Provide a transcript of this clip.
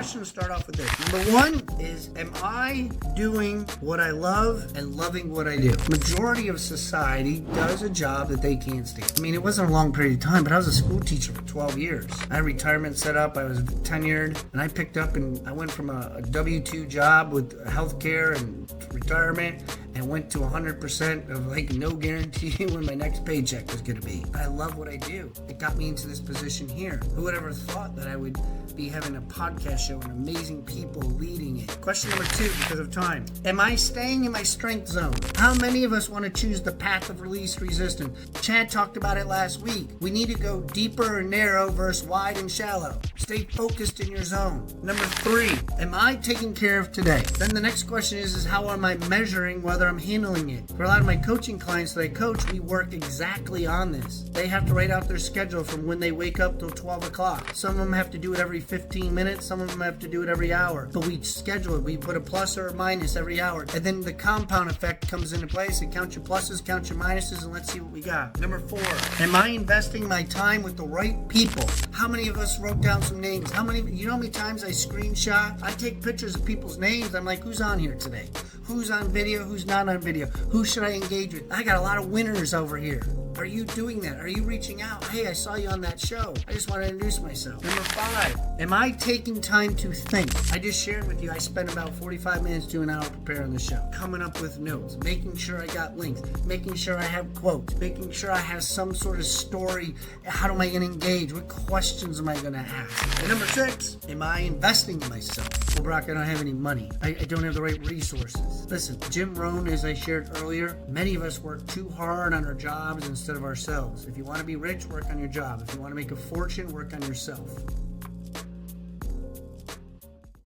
question will start off with this. Number one is, am I doing what I love and loving what I do? Majority of society does a job that they can't stand. I mean, it wasn't a long period of time, but I was a school teacher for 12 years. I had retirement set up. I was tenured, and I picked up and I went from a W-2 job with healthcare and retirement and went to 100% of like no guarantee when my next paycheck was going to be. I love what I do. It got me into this position here. Who would ever thought that I would be having a podcast show and amazing people leading it? Question number 2, because of time. Am I staying in my strength zone? How many of us want to choose the path of least resistance? Chad talked about it last week. We need to go deeper and narrow versus wide and shallow. Stay focused in your zone. Number 3, am I taking care of today? Then the next question is how am I measuring whether I'm handling it? For a lot of my coaching clients that I coach, we work exactly on this. They have to write out their schedule from when they wake up till 12 o'clock. Some of them have to do it every 15 minutes. Some of them have to do it every hour. But we schedule it. We put a plus or a minus every hour. And then the compound effect comes into place. And count your pluses, count your minuses, and let's see what we got. Number 4, am I investing my time with the right people? How many of us wrote down some names? You know how many times I screenshot? I take pictures of people's names. I'm like, who's on here today? Who's on video? Who's not on video? Who should I engage with? I got a lot of winners over here. Are you doing that? Are you reaching out? Hey, I saw you on that show. I just want to introduce myself. Number 5, am I taking time to think? I just shared with you, I spent about 45 minutes to an hour preparing the show, coming up with notes, making sure I got links, making sure I have quotes, making sure I have some sort of story. How am I going to engage? What questions am I going to ask? And number 6, am I investing in myself? Well, Brock, I don't have any money. I don't have the right resources. Listen, Jim Rohn, as I shared earlier, many of us work too hard on our jobs instead of ourselves. If you want to be rich, work on your job. If you want to make a fortune, work on yourself.